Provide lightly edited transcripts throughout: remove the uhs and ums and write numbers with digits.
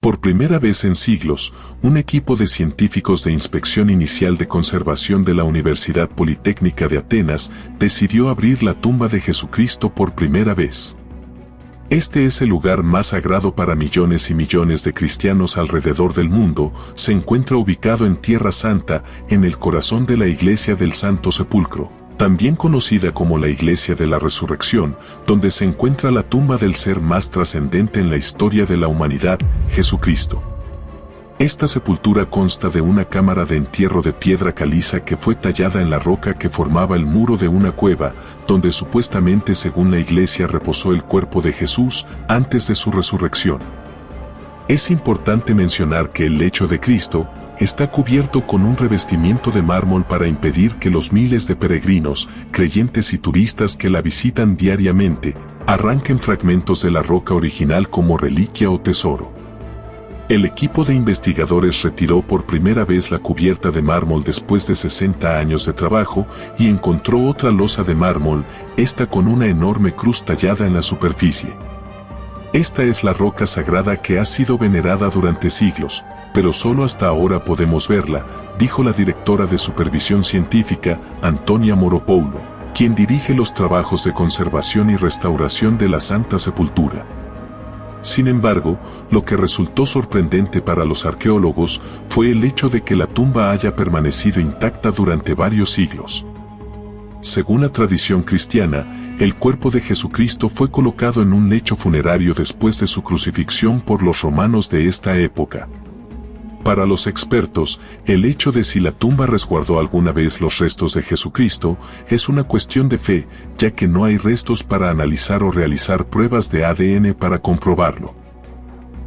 Por primera vez en siglos, un equipo de científicos de Inspección Inicial de Conservación de la Universidad Politécnica de Atenas decidió abrir la tumba de Jesucristo por primera vez. Este es el lugar más sagrado para millones y millones de cristianos alrededor del mundo. Se encuentra ubicado en Tierra Santa, en el corazón de la Iglesia del Santo Sepulcro, también conocida como la Iglesia de la Resurrección, donde se encuentra la tumba del ser más trascendente en la historia de la humanidad, Jesucristo. Esta sepultura consta de una cámara de entierro de piedra caliza que fue tallada en la roca que formaba el muro de una cueva, donde supuestamente, según la Iglesia, reposó el cuerpo de Jesús antes de su resurrección. Es importante mencionar que el lecho de Cristo está cubierto con un revestimiento de mármol para impedir que los miles de peregrinos, creyentes y turistas que la visitan diariamente, arranquen fragmentos de la roca original como reliquia o tesoro. El equipo de investigadores retiró por primera vez la cubierta de mármol después de 60 años de trabajo y encontró otra losa de mármol, esta con una enorme cruz tallada en la superficie. Esta es la roca sagrada que ha sido venerada durante siglos, pero solo hasta ahora podemos verla, dijo la directora de Supervisión Científica, Antonia Moropoulou, quien dirige los trabajos de conservación y restauración de la Santa Sepultura. Sin embargo, lo que resultó sorprendente para los arqueólogos fue el hecho de que la tumba haya permanecido intacta durante varios siglos. Según la tradición cristiana, el cuerpo de Jesucristo fue colocado en un lecho funerario después de su crucifixión por los romanos de esta época. Para los expertos, el hecho de si la tumba resguardó alguna vez los restos de Jesucristo es una cuestión de fe, ya que no hay restos para analizar o realizar pruebas de ADN para comprobarlo.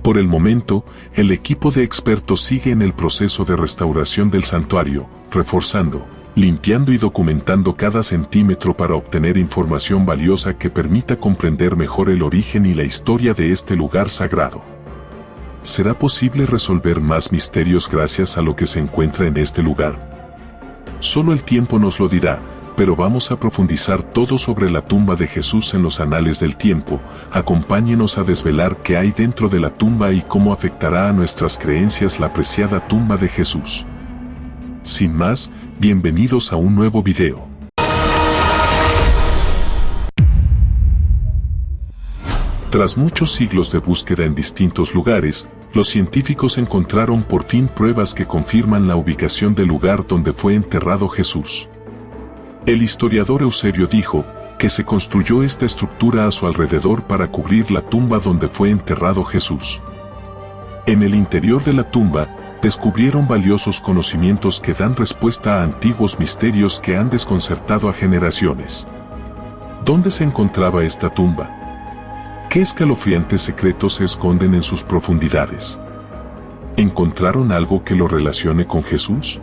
Por el momento, el equipo de expertos sigue en el proceso de restauración del santuario, reforzando, limpiando y documentando cada centímetro para obtener información valiosa que permita comprender mejor el origen y la historia de este lugar sagrado. ¿Será posible resolver más misterios gracias a lo que se encuentra en este lugar? Solo el tiempo nos lo dirá, pero vamos a profundizar todo sobre la tumba de Jesús en los anales del tiempo. Acompáñenos a desvelar qué hay dentro de la tumba y cómo afectará a nuestras creencias la preciada tumba de Jesús. Sin más, bienvenidos a un nuevo video. Tras muchos siglos de búsqueda en distintos lugares, los científicos encontraron por fin pruebas que confirman la ubicación del lugar donde fue enterrado Jesús. El historiador Eusebio dijo que se construyó esta estructura a su alrededor para cubrir la tumba donde fue enterrado Jesús. En el interior de la tumba, descubrieron valiosos conocimientos que dan respuesta a antiguos misterios que han desconcertado a generaciones. ¿Dónde se encontraba esta tumba? ¿Qué escalofriantes secretos se esconden en sus profundidades? ¿Encontraron algo que lo relacione con Jesús?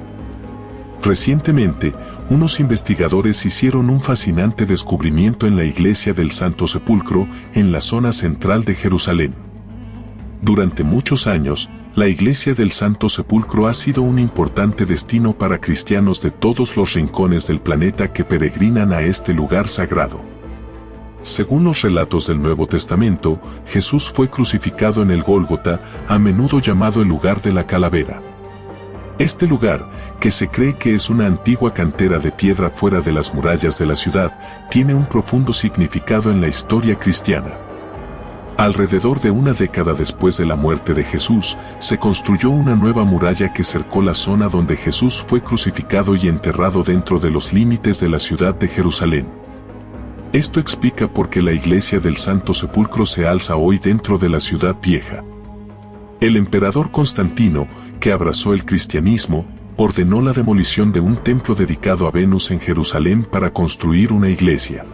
Recientemente, unos investigadores hicieron un fascinante descubrimiento en la Iglesia del Santo Sepulcro, en la zona central de Jerusalén. Durante muchos años, la Iglesia del Santo Sepulcro ha sido un importante destino para cristianos de todos los rincones del planeta que peregrinan a este lugar sagrado. Según los relatos del Nuevo Testamento, Jesús fue crucificado en el Gólgota, a menudo llamado el lugar de la calavera. Este lugar, que se cree que es una antigua cantera de piedra fuera de las murallas de la ciudad, tiene un profundo significado en la historia cristiana. Alrededor de una década después de la muerte de Jesús, se construyó una nueva muralla que cercó la zona donde Jesús fue crucificado y enterrado dentro de los límites de la ciudad de Jerusalén. Esto explica por qué la Iglesia del Santo Sepulcro se alza hoy dentro de la ciudad vieja. El emperador Constantino, que abrazó el cristianismo, ordenó la demolición de un templo dedicado a Venus en Jerusalén para construir una iglesia.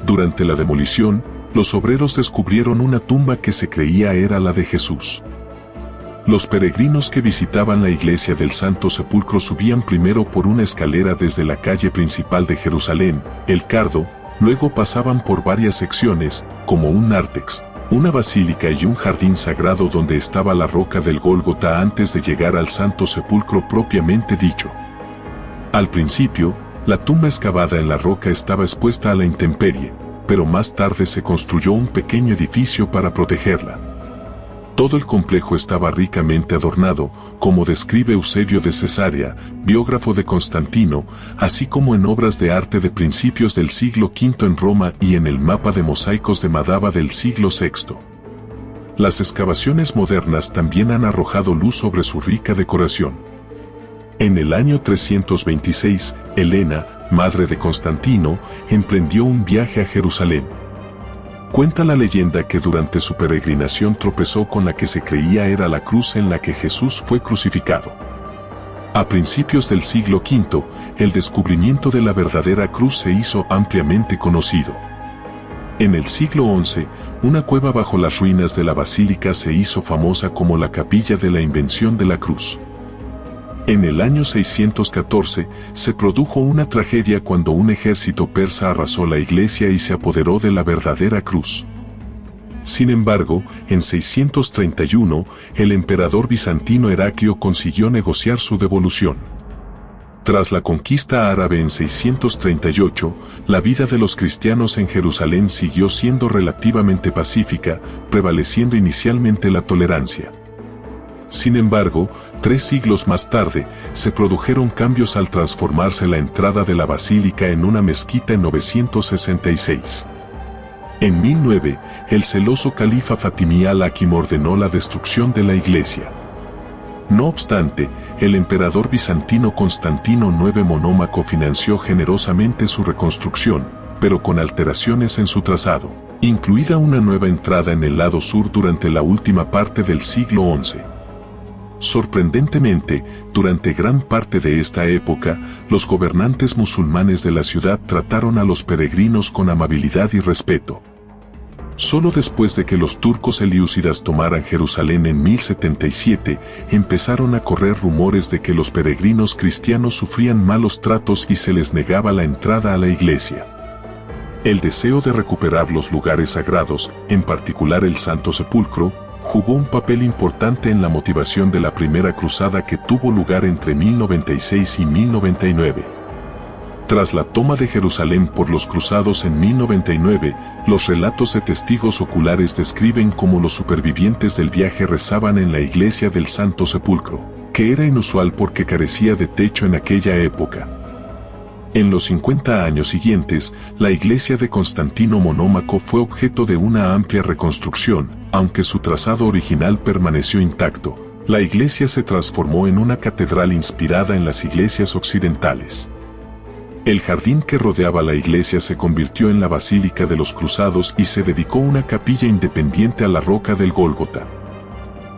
Durante la demolición, los obreros descubrieron una tumba que se creía era la de Jesús. Los peregrinos que visitaban la Iglesia del Santo Sepulcro subían primero por una escalera desde la calle principal de Jerusalén, el Cardo. Luego pasaban por varias secciones, como un nártex, una basílica y un jardín sagrado donde estaba la roca del Gólgota antes de llegar al Santo Sepulcro propiamente dicho. Al principio, la tumba excavada en la roca estaba expuesta a la intemperie, pero más tarde se construyó un pequeño edificio para protegerla. Todo el complejo estaba ricamente adornado, como describe Eusebio de Cesarea, biógrafo de Constantino, así como en obras de arte de principios del siglo V en Roma y en el mapa de mosaicos de Madaba del siglo VI. Las excavaciones modernas también han arrojado luz sobre su rica decoración. En el año 326, Helena, madre de Constantino, emprendió un viaje a Jerusalén. Cuenta la leyenda que durante su peregrinación tropezó con la que se creía era la cruz en la que Jesús fue crucificado. A principios del siglo V, el descubrimiento de la verdadera cruz se hizo ampliamente conocido. En el siglo XI, una cueva bajo las ruinas de la basílica se hizo famosa como la Capilla de la Invención de la Cruz. En el año 614, se produjo una tragedia cuando un ejército persa arrasó la iglesia y se apoderó de la verdadera cruz. Sin embargo, en 631, el emperador bizantino Heraclio consiguió negociar su devolución. Tras la conquista árabe en 638, la vida de los cristianos en Jerusalén siguió siendo relativamente pacífica, prevaleciendo inicialmente la tolerancia. Sin embargo, 3 siglos más tarde, se produjeron cambios al transformarse la entrada de la basílica en una mezquita en 966. En 1009, el celoso califa Fatimí al-Hakim ordenó la destrucción de la iglesia. No obstante, el emperador bizantino Constantino IX Monómaco financió generosamente su reconstrucción, pero con alteraciones en su trazado, incluida una nueva entrada en el lado sur durante la última parte del siglo XI. Sorprendentemente, durante gran parte de esta época, los gobernantes musulmanes de la ciudad trataron a los peregrinos con amabilidad y respeto. Solo después de que los turcos selyúcidas tomaran Jerusalén en 1077, empezaron a correr rumores de que los peregrinos cristianos sufrían malos tratos y se les negaba la entrada a la iglesia. El deseo de recuperar los lugares sagrados, en particular el Santo Sepulcro, jugó un papel importante en la motivación de la primera cruzada que tuvo lugar entre 1096 y 1099. Tras la toma de Jerusalén por los cruzados en 1099, los relatos de testigos oculares describen cómo los supervivientes del viaje rezaban en la iglesia del Santo Sepulcro, que era inusual porque carecía de techo en aquella época. En los 50 años siguientes, la iglesia de Constantino Monómaco fue objeto de una amplia reconstrucción, aunque su trazado original permaneció intacto. La iglesia se transformó en una catedral inspirada en las iglesias occidentales. El jardín que rodeaba la iglesia se convirtió en la Basílica de los Cruzados y se dedicó una capilla independiente a la roca del Gólgota.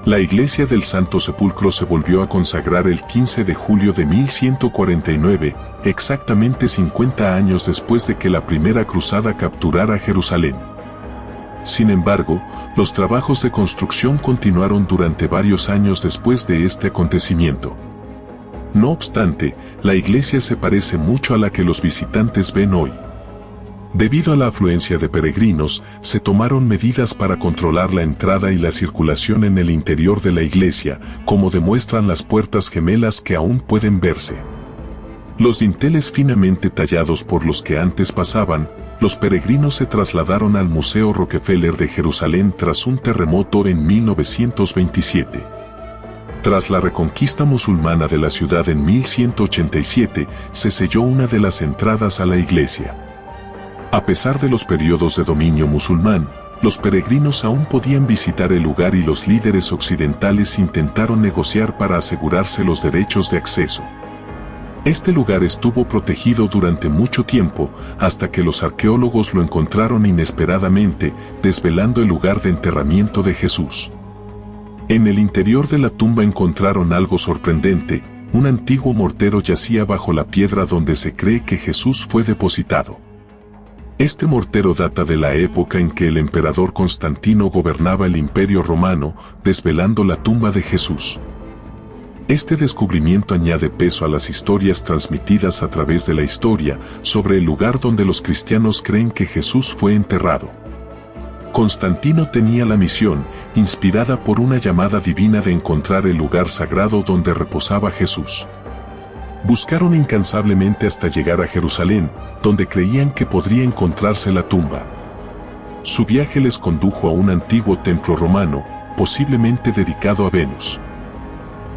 La iglesia del Santo Sepulcro se volvió a consagrar el 15 de julio de 1149, exactamente 50 años después de que la primera cruzada capturara Jerusalén. Sin embargo, los trabajos de construcción continuaron durante varios años después de este acontecimiento. No obstante, la iglesia se parece mucho a la que los visitantes ven hoy. Debido a la afluencia de peregrinos, se tomaron medidas para controlar la entrada y la circulación en el interior de la iglesia, como demuestran las puertas gemelas que aún pueden verse. Los dinteles finamente tallados por los que antes pasaban, los peregrinos se trasladaron al Museo Rockefeller de Jerusalén tras un terremoto en 1927. Tras la reconquista musulmana de la ciudad en 1187, se selló una de las entradas a la iglesia. A pesar de los periodos de dominio musulmán, los peregrinos aún podían visitar el lugar y los líderes occidentales intentaron negociar para asegurarse los derechos de acceso. Este lugar estuvo protegido durante mucho tiempo, hasta que los arqueólogos lo encontraron inesperadamente, desvelando el lugar de enterramiento de Jesús. En el interior de la tumba encontraron algo sorprendente: un antiguo mortero yacía bajo la piedra donde se cree que Jesús fue depositado. Este mortero data de la época en que el emperador Constantino gobernaba el Imperio Romano, desvelando la tumba de Jesús. Este descubrimiento añade peso a las historias transmitidas a través de la historia sobre el lugar donde los cristianos creen que Jesús fue enterrado. Constantino tenía la misión, inspirada por una llamada divina, de encontrar el lugar sagrado donde reposaba Jesús. Buscaron incansablemente hasta llegar a Jerusalén, donde creían que podría encontrarse la tumba. Su viaje les condujo a un antiguo templo romano, posiblemente dedicado a Venus.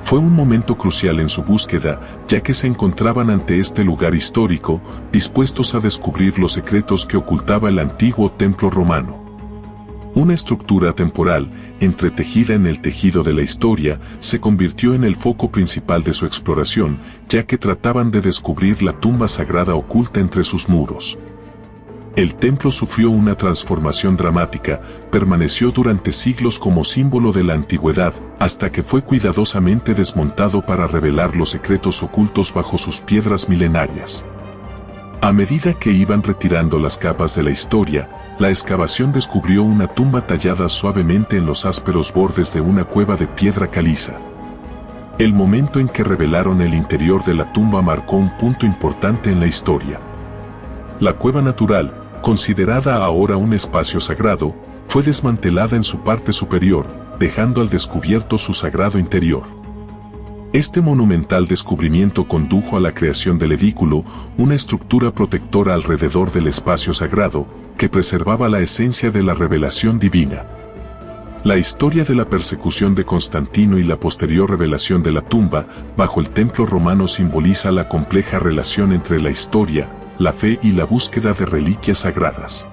Fue un momento crucial en su búsqueda, ya que se encontraban ante este lugar histórico, dispuestos a descubrir los secretos que ocultaba el antiguo templo romano. Una estructura temporal, entretejida en el tejido de la historia, se convirtió en el foco principal de su exploración, ya que trataban de descubrir la tumba sagrada oculta entre sus muros. El templo sufrió una transformación dramática, permaneció durante siglos como símbolo de la antigüedad, hasta que fue cuidadosamente desmontado para revelar los secretos ocultos bajo sus piedras milenarias. A medida que iban retirando las capas de la historia, la excavación descubrió una tumba tallada suavemente en los ásperos bordes de una cueva de piedra caliza. El momento en que revelaron el interior de la tumba marcó un punto importante en la historia. La cueva natural, considerada ahora un espacio sagrado, fue desmantelada en su parte superior, dejando al descubierto su sagrado interior. Este monumental descubrimiento condujo a la creación del edículo, una estructura protectora alrededor del espacio sagrado, que preservaba la esencia de la revelación divina. La historia de la persecución de Constantino y la posterior revelación de la tumba bajo el templo romano simboliza la compleja relación entre la historia, la fe y la búsqueda de reliquias sagradas.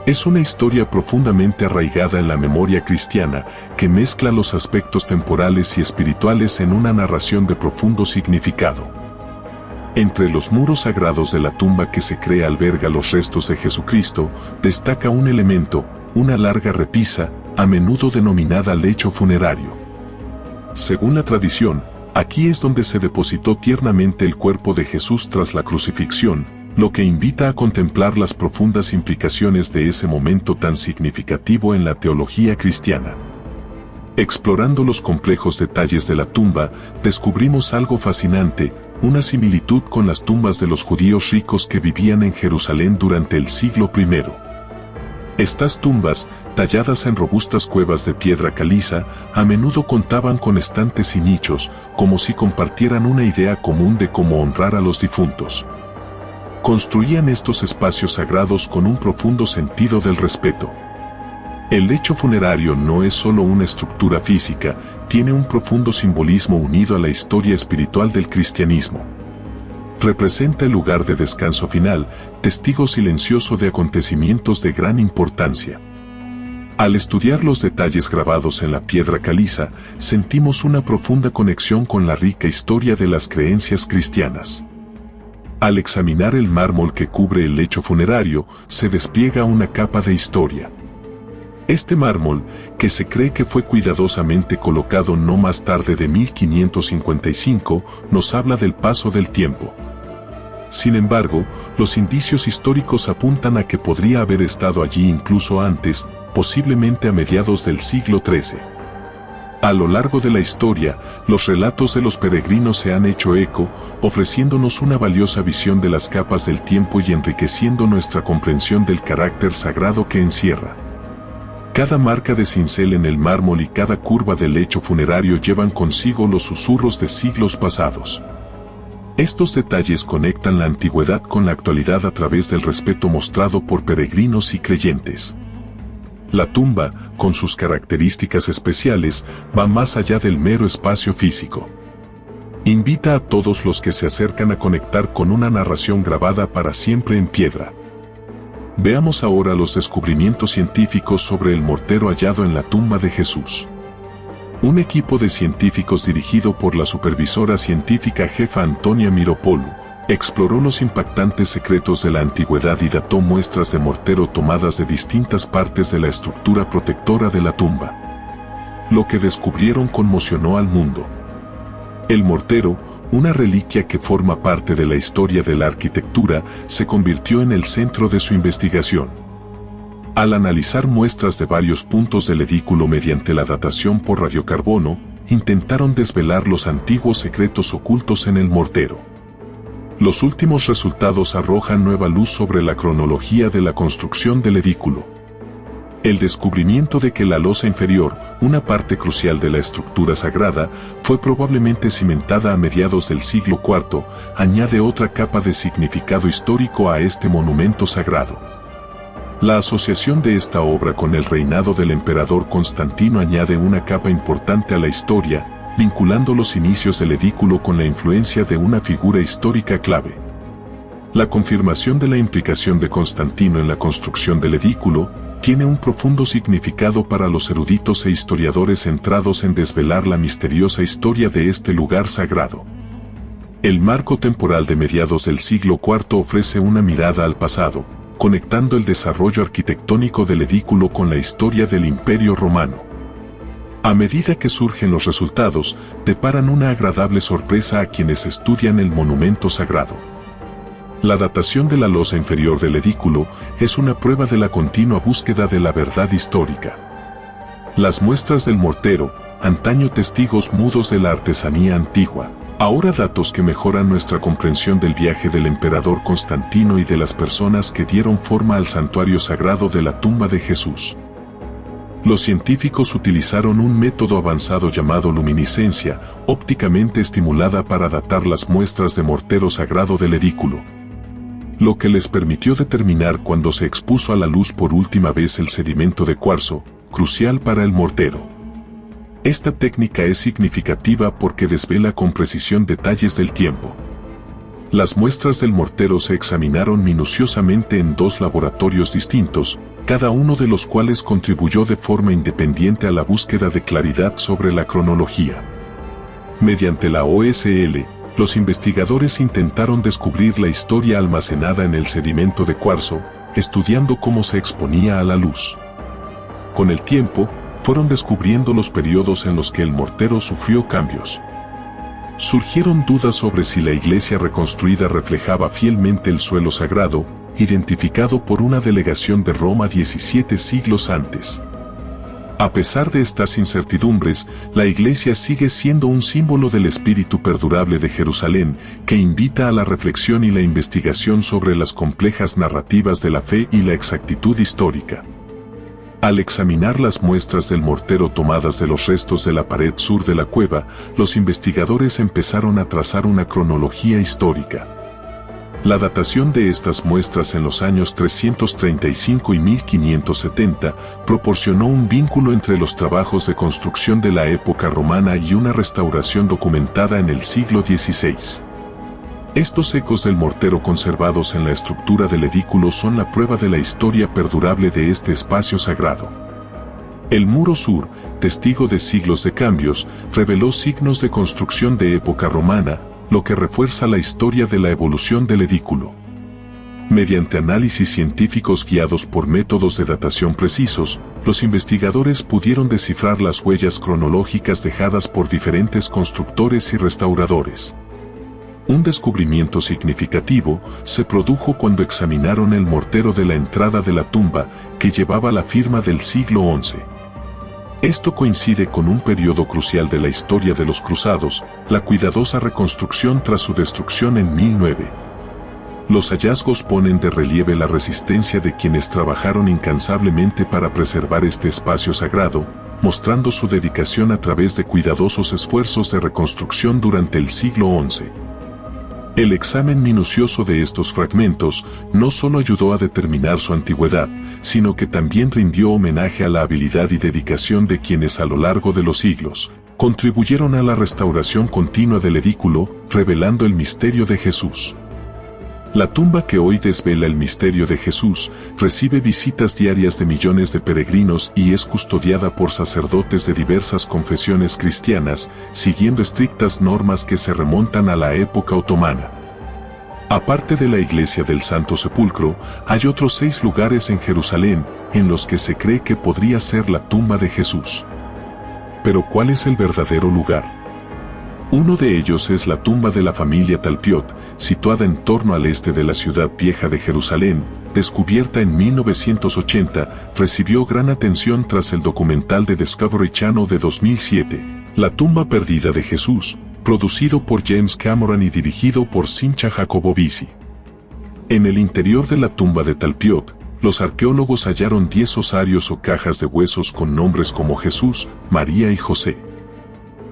Es una historia profundamente arraigada en la memoria cristiana, que mezcla los aspectos temporales y espirituales en una narración de profundo significado. Entre los muros sagrados de la tumba que se cree alberga los restos de Jesucristo, destaca un elemento, una larga repisa, a menudo denominada lecho funerario. Según la tradición, aquí es donde se depositó tiernamente el cuerpo de Jesús tras la crucifixión, lo que invita a contemplar las profundas implicaciones de ese momento tan significativo en la teología cristiana. Explorando los complejos detalles de la tumba, descubrimos algo fascinante, una similitud con las tumbas de los judíos ricos que vivían en Jerusalén durante el siglo I. Estas tumbas, talladas en robustas cuevas de piedra caliza, a menudo contaban con estantes y nichos, como si compartieran una idea común de cómo honrar a los difuntos. Construían estos espacios sagrados con un profundo sentido del respeto. El lecho funerario no es solo una estructura física, tiene un profundo simbolismo unido a la historia espiritual del cristianismo. Representa el lugar de descanso final, testigo silencioso de acontecimientos de gran importancia. Al estudiar los detalles grabados en la piedra caliza, sentimos una profunda conexión con la rica historia de las creencias cristianas. Al examinar el mármol que cubre el lecho funerario, se despliega una capa de historia. Este mármol, que se cree que fue cuidadosamente colocado no más tarde de 1555, nos habla del paso del tiempo. Sin embargo, los indicios históricos apuntan a que podría haber estado allí incluso antes, posiblemente a mediados del siglo XIII. A lo largo de la historia, los relatos de los peregrinos se han hecho eco, ofreciéndonos una valiosa visión de las capas del tiempo y enriqueciendo nuestra comprensión del carácter sagrado que encierra. Cada marca de cincel en el mármol y cada curva del lecho funerario llevan consigo los susurros de siglos pasados. Estos detalles conectan la antigüedad con la actualidad a través del respeto mostrado por peregrinos y creyentes. La tumba, con sus características especiales, va más allá del mero espacio físico. Invita a todos los que se acercan a conectar con una narración grabada para siempre en piedra. Veamos ahora los descubrimientos científicos sobre el mortero hallado en la tumba de Jesús. Un equipo de científicos dirigido por la supervisora científica jefa Antonia Miropoulou, exploró los impactantes secretos de la antigüedad y dató muestras de mortero tomadas de distintas partes de la estructura protectora de la tumba. Lo que descubrieron conmocionó al mundo. El mortero, una reliquia que forma parte de la historia de la arquitectura, se convirtió en el centro de su investigación. Al analizar muestras de varios puntos del edículo mediante la datación por radiocarbono, intentaron desvelar los antiguos secretos ocultos en el mortero. Los últimos resultados arrojan nueva luz sobre la cronología de la construcción del edículo. El descubrimiento de que la losa inferior, una parte crucial de la estructura sagrada, fue probablemente cimentada a mediados del siglo IV, añade otra capa de significado histórico a este monumento sagrado. La asociación de esta obra con el reinado del emperador Constantino añade una capa importante a la historia, vinculando los inicios del edículo con la influencia de una figura histórica clave. La confirmación de la implicación de Constantino en la construcción del edículo tiene un profundo significado para los eruditos e historiadores centrados en desvelar la misteriosa historia de este lugar sagrado. El marco temporal de mediados del siglo IV ofrece una mirada al pasado, conectando el desarrollo arquitectónico del edículo con la historia del Imperio Romano. A medida que surgen los resultados, deparan una agradable sorpresa a quienes estudian el monumento sagrado. La datación de la losa inferior del edículo es una prueba de la continua búsqueda de la verdad histórica. Las muestras del mortero, antaño testigos mudos de la artesanía antigua, ahora datos que mejoran nuestra comprensión del viaje del emperador Constantino y de las personas que dieron forma al santuario sagrado de la tumba de Jesús. Los científicos utilizaron un método avanzado llamado luminiscencia ópticamente estimulada para datar las muestras de mortero sagrado del edículo, lo que les permitió determinar cuándo se expuso a la luz por última vez el sedimento de cuarzo, crucial para el mortero. Esta técnica es significativa porque desvela con precisión detalles del tiempo. Las muestras del mortero se examinaron minuciosamente en 2 laboratorios distintos, cada uno de los cuales contribuyó de forma independiente a la búsqueda de claridad sobre la cronología. Mediante la OSL, los investigadores intentaron descubrir la historia almacenada en el sedimento de cuarzo, estudiando cómo se exponía a la luz. Con el tiempo, fueron descubriendo los periodos en los que el mortero sufrió cambios. Surgieron dudas sobre si la iglesia reconstruida reflejaba fielmente el suelo sagrado, identificado por una delegación de Roma 17 siglos antes. A pesar de estas incertidumbres, la iglesia sigue siendo un símbolo del espíritu perdurable de Jerusalén, que invita a la reflexión y la investigación sobre las complejas narrativas de la fe y la exactitud histórica. Al examinar las muestras del mortero tomadas de los restos de la pared sur de la cueva, los investigadores empezaron a trazar una cronología histórica. La datación de estas muestras en los años 335 y 1570 proporcionó un vínculo entre los trabajos de construcción de la época romana y una restauración documentada en el siglo XVI. Estos ecos del mortero conservados en la estructura del edículo son la prueba de la historia perdurable de este espacio sagrado. El muro sur, testigo de siglos de cambios, reveló signos de construcción de época romana, lo que refuerza la historia de la evolución del edículo. Mediante análisis científicos guiados por métodos de datación precisos, los investigadores pudieron descifrar las huellas cronológicas dejadas por diferentes constructores y restauradores. Un descubrimiento significativo se produjo cuando examinaron el mortero de la entrada de la tumba, que llevaba la firma del siglo XI. Esto coincide con un periodo crucial de la historia de los cruzados, la cuidadosa reconstrucción tras su destrucción en 1009. Los hallazgos ponen de relieve la resistencia de quienes trabajaron incansablemente para preservar este espacio sagrado, mostrando su dedicación a través de cuidadosos esfuerzos de reconstrucción durante el siglo XI. El examen minucioso de estos fragmentos no solo ayudó a determinar su antigüedad, sino que también rindió homenaje a la habilidad y dedicación de quienes a lo largo de los siglos contribuyeron a la restauración continua del edículo, revelando el misterio de Jesús. La tumba que hoy desvela el misterio de Jesús recibe visitas diarias de millones de peregrinos y es custodiada por sacerdotes de diversas confesiones cristianas, siguiendo estrictas normas que se remontan a la época otomana. Aparte de la iglesia del Santo Sepulcro, hay otros 6 lugares en Jerusalén en los que se cree que podría ser la tumba de Jesús. Pero ¿cuál es el verdadero lugar? Uno de ellos es la tumba de la familia Talpiot, situada en torno al este de la ciudad vieja de Jerusalén, descubierta en 1980, recibió gran atención tras el documental de Discovery Channel de 2007, La tumba perdida de Jesús, producido por James Cameron y dirigido por Simcha Jacobovisi. En el interior de la tumba de Talpiot, los arqueólogos hallaron 10 osarios o cajas de huesos con nombres como Jesús, María y José.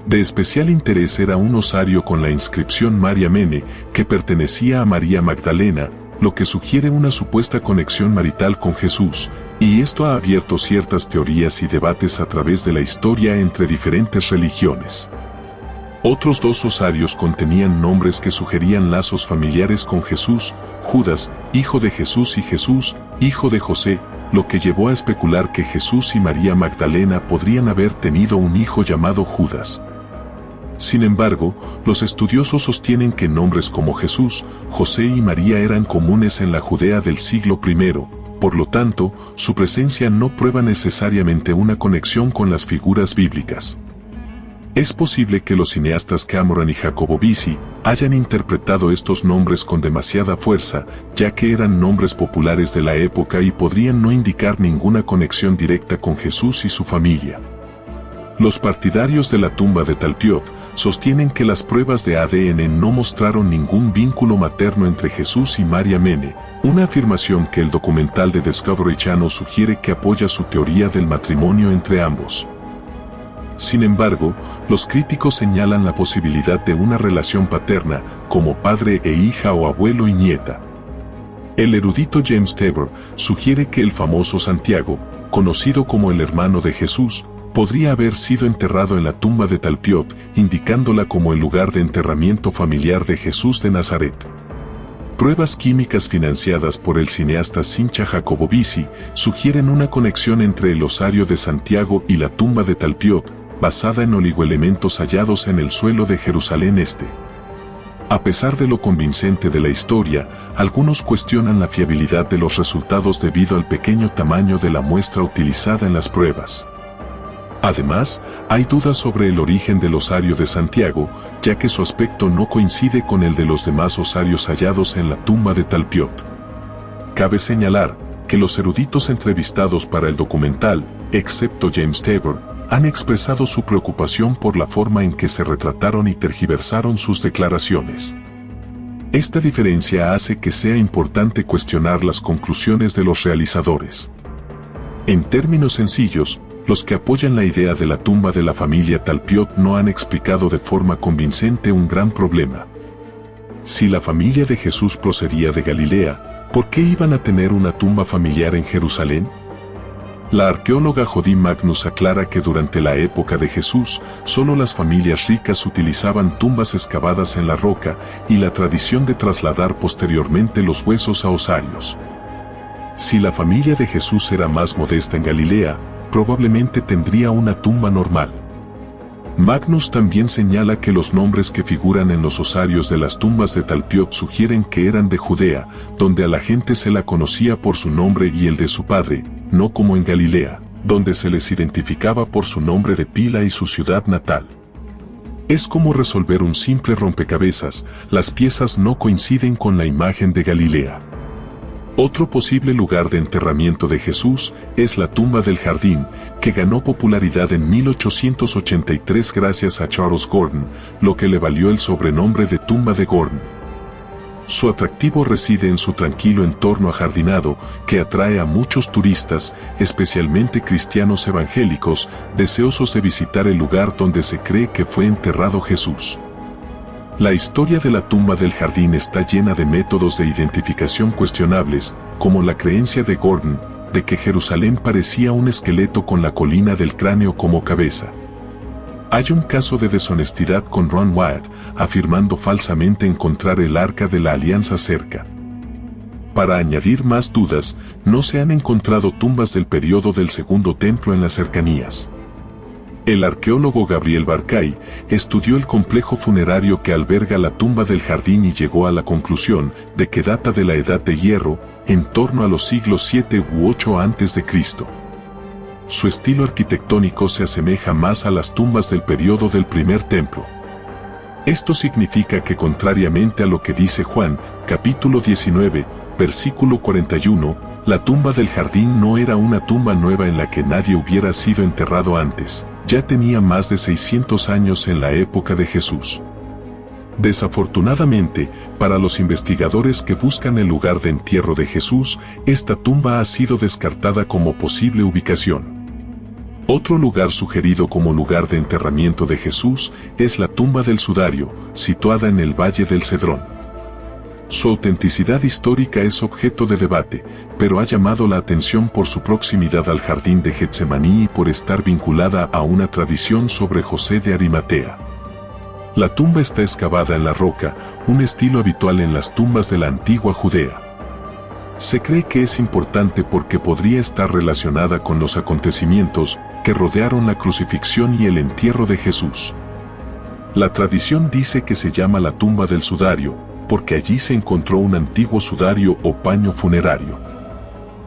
De especial interés era un osario con la inscripción Maria Mene, que pertenecía a María Magdalena, lo que sugiere una supuesta conexión marital con Jesús, y esto ha abierto ciertas teorías y debates a través de la historia entre diferentes religiones. Otros 2 osarios contenían nombres que sugerían lazos familiares con Jesús: Judas, hijo de Jesús, y Jesús, hijo de José, lo que llevó a especular que Jesús y María Magdalena podrían haber tenido un hijo llamado Judas. Sin embargo, los estudiosos sostienen que nombres como Jesús, José y María eran comunes en la Judea del siglo I, por lo tanto, su presencia no prueba necesariamente una conexión con las figuras bíblicas. Es posible que los cineastas Cameron y Jacobovisi hayan interpretado estos nombres con demasiada fuerza, ya que eran nombres populares de la época y podrían no indicar ninguna conexión directa con Jesús y su familia. Los partidarios de la tumba de Talpiot sostienen que las pruebas de ADN no mostraron ningún vínculo materno entre Jesús y María Mene, una afirmación que el documental de Discovery Channel sugiere que apoya su teoría del matrimonio entre ambos. Sin embargo, los críticos señalan la posibilidad de una relación paterna, como padre e hija o abuelo y nieta. El erudito James Tabor sugiere que el famoso Santiago, conocido como el hermano de Jesús, podría haber sido enterrado en la tumba de Talpiot, indicándola como el lugar de enterramiento familiar de Jesús de Nazaret. Pruebas químicas financiadas por el cineasta Sincha Jacobovisi sugieren una conexión entre el osario de Santiago y la tumba de Talpiot, basada en oligoelementos hallados en el suelo de Jerusalén Este. A pesar de lo convincente de la historia, algunos cuestionan la fiabilidad de los resultados debido al pequeño tamaño de la muestra utilizada en las pruebas. Además, hay dudas sobre el origen del osario de Santiago, ya que su aspecto no coincide con el de los demás osarios hallados en la tumba de Talpiot. Cabe señalar que los eruditos entrevistados para el documental, excepto James Tabor, han expresado su preocupación por la forma en que se retrataron y tergiversaron sus declaraciones. Esta diferencia hace que sea importante cuestionar las conclusiones de los realizadores. En términos sencillos, los que apoyan la idea de la tumba de la familia Talpiot no han explicado de forma convincente un gran problema. Si la familia de Jesús procedía de Galilea, ¿por qué iban a tener una tumba familiar en Jerusalén? La arqueóloga Jody Magnus aclara que durante la época de Jesús, solo las familias ricas utilizaban tumbas excavadas en la roca y la tradición de trasladar posteriormente los huesos a osarios. Si la familia de Jesús era más modesta en Galilea, probablemente tendría una tumba normal. Magnus también señala que los nombres que figuran en los osarios de las tumbas de Talpiot sugieren que eran de Judea, donde a la gente se la conocía por su nombre y el de su padre, no como en Galilea, donde se les identificaba por su nombre de pila y su ciudad natal. Es como resolver un simple rompecabezas, las piezas no coinciden con la imagen de Galilea. Otro posible lugar de enterramiento de Jesús es la tumba del jardín, que ganó popularidad en 1883 gracias a Charles Gordon, lo que le valió el sobrenombre de tumba de Gordon. Su atractivo reside en su tranquilo entorno ajardinado, que atrae a muchos turistas, especialmente cristianos evangélicos, deseosos de visitar el lugar donde se cree que fue enterrado Jesús. La historia de la tumba del jardín está llena de métodos de identificación cuestionables, como la creencia de Gordon, de que Jerusalén parecía un esqueleto con la colina del cráneo como cabeza. Hay un caso de deshonestidad con Ron Wyatt, afirmando falsamente encontrar el Arca de la Alianza cerca. Para añadir más dudas, no se han encontrado tumbas del período del Segundo Templo en las cercanías. El arqueólogo Gabriel Barkay estudió el complejo funerario que alberga la tumba del jardín y llegó a la conclusión de que data de la Edad de Hierro, en torno a los siglos 7 u 8 a.C. Su estilo arquitectónico se asemeja más a las tumbas del período del Primer Templo. Esto significa que, contrariamente a lo que dice Juan, capítulo 19, versículo 41, la tumba del jardín no era una tumba nueva en la que nadie hubiera sido enterrado antes. Ya tenía más de 600 años en la época de Jesús. Desafortunadamente, para los investigadores que buscan el lugar de entierro de Jesús, esta tumba ha sido descartada como posible ubicación. Otro lugar sugerido como lugar de enterramiento de Jesús es la tumba del Sudario, situada en el Valle del Cedrón. Su autenticidad histórica es objeto de debate, pero ha llamado la atención por su proximidad al jardín de Getsemaní y por estar vinculada a una tradición sobre José de Arimatea. La tumba está excavada en la roca, un estilo habitual en las tumbas de la antigua Judea. Se cree que es importante porque podría estar relacionada con los acontecimientos que rodearon la crucifixión y el entierro de Jesús. La tradición dice que se llama la tumba del sudario, porque allí se encontró un antiguo sudario o paño funerario.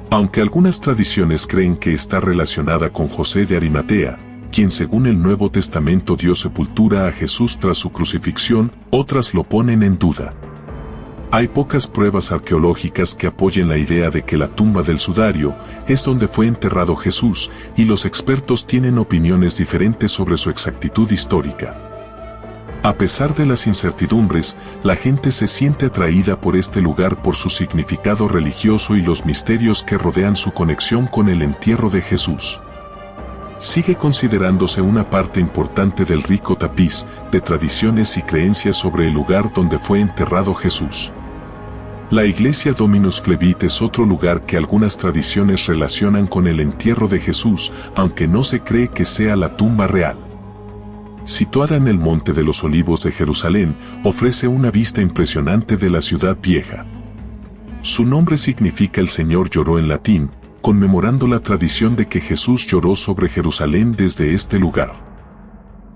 Aunque algunas tradiciones creen que está relacionada con José de Arimatea, quien según el Nuevo Testamento dio sepultura a Jesús tras su crucifixión, otras lo ponen en duda. Hay pocas pruebas arqueológicas que apoyen la idea de que la tumba del sudario es donde fue enterrado Jesús, y los expertos tienen opiniones diferentes sobre su exactitud histórica. A pesar de las incertidumbres, la gente se siente atraída por este lugar por su significado religioso y los misterios que rodean su conexión con el entierro de Jesús. Sigue considerándose una parte importante del rico tapiz de tradiciones y creencias sobre el lugar donde fue enterrado Jesús. La iglesia Dominus Flevit es otro lugar que algunas tradiciones relacionan con el entierro de Jesús, aunque no se cree que sea la tumba real. Situada en el Monte de los Olivos de Jerusalén, ofrece una vista impresionante de la ciudad vieja. Su nombre significa el Señor lloró en latín, conmemorando la tradición de que Jesús lloró sobre Jerusalén desde este lugar.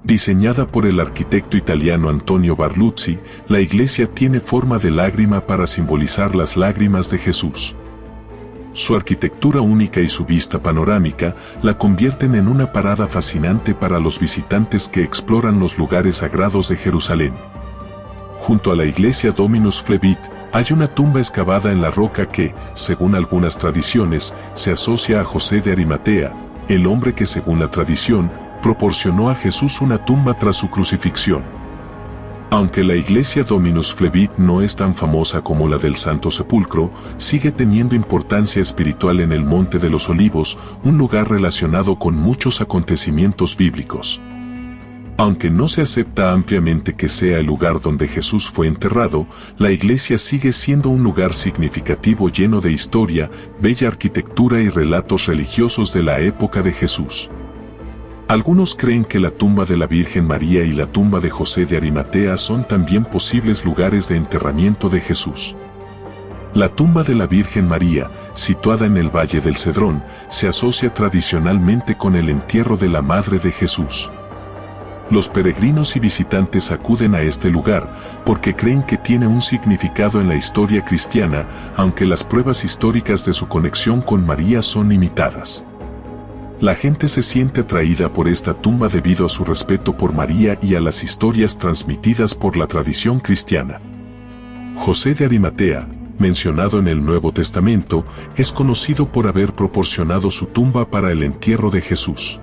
Diseñada por el arquitecto italiano Antonio Barluzzi, la iglesia tiene forma de lágrima para simbolizar las lágrimas de Jesús. Su arquitectura única y su vista panorámica la convierten en una parada fascinante para los visitantes que exploran los lugares sagrados de Jerusalén. Junto a la iglesia Dominus Flevit, hay una tumba excavada en la roca que, según algunas tradiciones, se asocia a José de Arimatea, el hombre que según la tradición, proporcionó a Jesús una tumba tras su crucifixión. Aunque la iglesia Dominus Flevit no es tan famosa como la del Santo Sepulcro, sigue teniendo importancia espiritual en el Monte de los Olivos, un lugar relacionado con muchos acontecimientos bíblicos. Aunque no se acepta ampliamente que sea el lugar donde Jesús fue enterrado, la iglesia sigue siendo un lugar significativo lleno de historia, bella arquitectura y relatos religiosos de la época de Jesús. Algunos creen que la tumba de la Virgen María y la tumba de José de Arimatea son también posibles lugares de enterramiento de Jesús. La tumba de la Virgen María, situada en el Valle del Cedrón, se asocia tradicionalmente con el entierro de la Madre de Jesús. Los peregrinos y visitantes acuden a este lugar porque creen que tiene un significado en la historia cristiana, aunque las pruebas históricas de su conexión con María son limitadas. La gente se siente atraída por esta tumba debido a su respeto por María y a las historias transmitidas por la tradición cristiana. José de Arimatea, mencionado en el Nuevo Testamento, es conocido por haber proporcionado su tumba para el entierro de Jesús.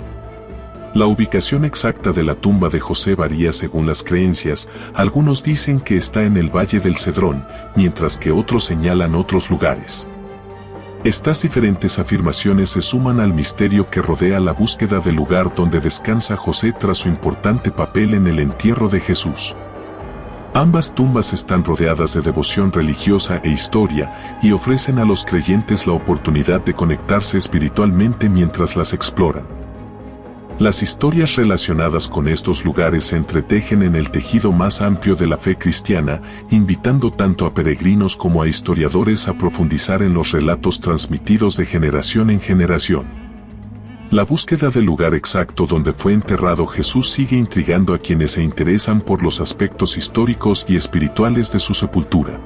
La ubicación exacta de la tumba de José varía según las creencias. Algunos dicen que está en el Valle del Cedrón, mientras que otros señalan otros lugares. Estas diferentes afirmaciones se suman al misterio que rodea la búsqueda del lugar donde descansa José tras su importante papel en el entierro de Jesús. Ambas tumbas están rodeadas de devoción religiosa e historia y ofrecen a los creyentes la oportunidad de conectarse espiritualmente mientras las exploran. Las historias relacionadas con estos lugares se entretejen en el tejido más amplio de la fe cristiana, invitando tanto a peregrinos como a historiadores a profundizar en los relatos transmitidos de generación en generación. La búsqueda del lugar exacto donde fue enterrado Jesús sigue intrigando a quienes se interesan por los aspectos históricos y espirituales de su sepultura.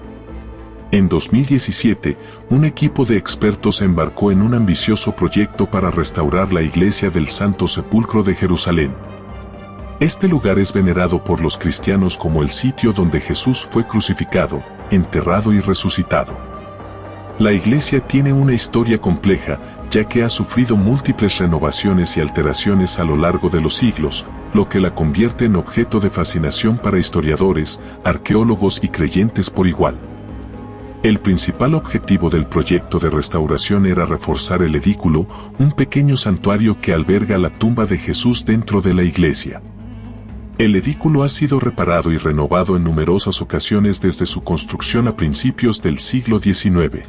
En 2017, un equipo de expertos se embarcó en un ambicioso proyecto para restaurar la iglesia del Santo Sepulcro de Jerusalén. Este lugar es venerado por los cristianos como el sitio donde Jesús fue crucificado, enterrado y resucitado. La iglesia tiene una historia compleja, ya que ha sufrido múltiples renovaciones y alteraciones a lo largo de los siglos, lo que la convierte en objeto de fascinación para historiadores, arqueólogos y creyentes por igual. El principal objetivo del proyecto de restauración era reforzar el edículo, un pequeño santuario que alberga la tumba de Jesús dentro de la iglesia. El edículo ha sido reparado y renovado en numerosas ocasiones desde su construcción a principios del siglo XIX.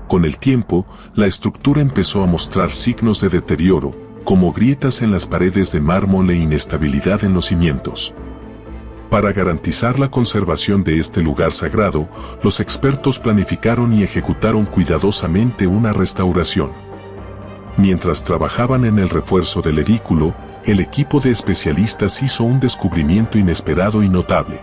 Con el tiempo, la estructura empezó a mostrar signos de deterioro, como grietas en las paredes de mármol e inestabilidad en los cimientos. Para garantizar la conservación de este lugar sagrado, los expertos planificaron y ejecutaron cuidadosamente una restauración. Mientras trabajaban en el refuerzo del edículo, el equipo de especialistas hizo un descubrimiento inesperado y notable.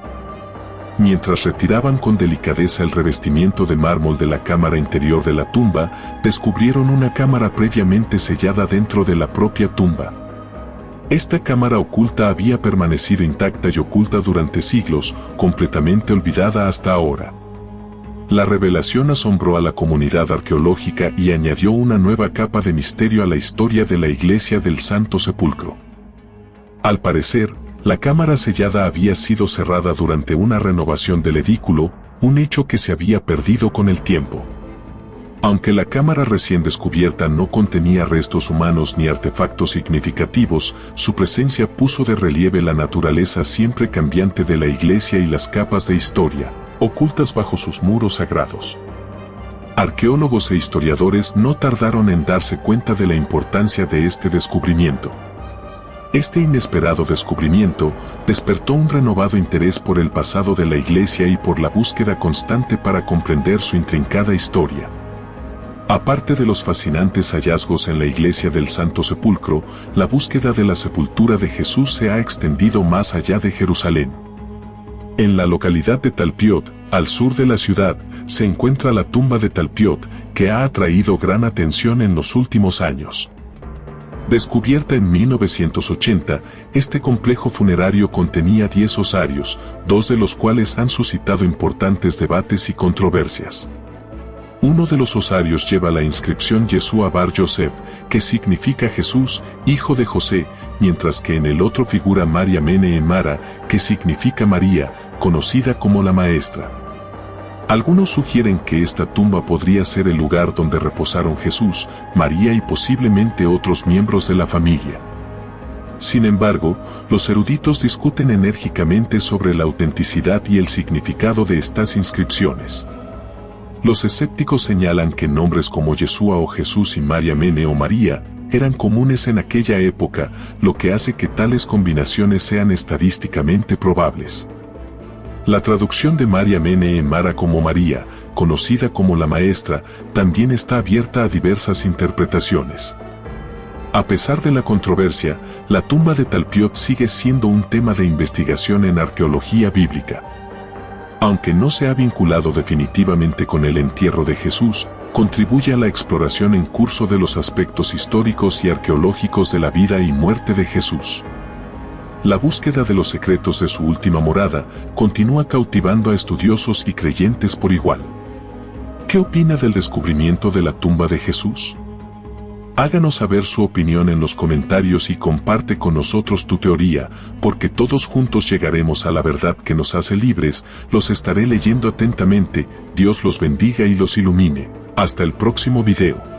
Mientras retiraban con delicadeza el revestimiento de mármol de la cámara interior de la tumba, descubrieron una cámara previamente sellada dentro de la propia tumba. Esta cámara oculta había permanecido intacta y oculta durante siglos, completamente olvidada hasta ahora. La revelación asombró a la comunidad arqueológica y añadió una nueva capa de misterio a la historia de la Iglesia del Santo Sepulcro. Al parecer, la cámara sellada había sido cerrada durante una renovación del edículo, un hecho que se había perdido con el tiempo. Aunque la cámara recién descubierta no contenía restos humanos ni artefactos significativos, su presencia puso de relieve la naturaleza siempre cambiante de la Iglesia y las capas de historia, ocultas bajo sus muros sagrados. Arqueólogos e historiadores no tardaron en darse cuenta de la importancia de este descubrimiento. Este inesperado descubrimiento despertó un renovado interés por el pasado de la Iglesia y por la búsqueda constante para comprender su intrincada historia. Aparte de los fascinantes hallazgos en la Iglesia del Santo Sepulcro, la búsqueda de la sepultura de Jesús se ha extendido más allá de Jerusalén. En la localidad de Talpiot, al sur de la ciudad, se encuentra la tumba de Talpiot, que ha atraído gran atención en los últimos años. Descubierta en 1980, este complejo funerario contenía 10 osarios, 2 de los cuales han suscitado importantes debates y controversias. Uno de los osarios lleva la inscripción Yeshua Bar Yosef, que significa Jesús, hijo de José, mientras que en el otro figura María Mene Mara, que significa María, conocida como la Maestra. Algunos sugieren que esta tumba podría ser el lugar donde reposaron Jesús, María y posiblemente otros miembros de la familia. Sin embargo, los eruditos discuten enérgicamente sobre la autenticidad y el significado de estas inscripciones. Los escépticos señalan que nombres como Yeshua o Jesús y María Mene o María eran comunes en aquella época, lo que hace que tales combinaciones sean estadísticamente probables. La traducción de María Mene Mara como María, conocida como la Maestra, también está abierta a diversas interpretaciones. A pesar de la controversia, la tumba de Talpiot sigue siendo un tema de investigación en arqueología bíblica. Aunque no se ha vinculado definitivamente con el entierro de Jesús, contribuye a la exploración en curso de los aspectos históricos y arqueológicos de la vida y muerte de Jesús. La búsqueda de los secretos de su última morada continúa cautivando a estudiosos y creyentes por igual. ¿Qué opina del descubrimiento de la tumba de Jesús? Háganos saber su opinión en los comentarios y comparte con nosotros tu teoría, porque todos juntos llegaremos a la verdad que nos hace libres. Los estaré leyendo atentamente. Dios los bendiga y los ilumine. Hasta el próximo video.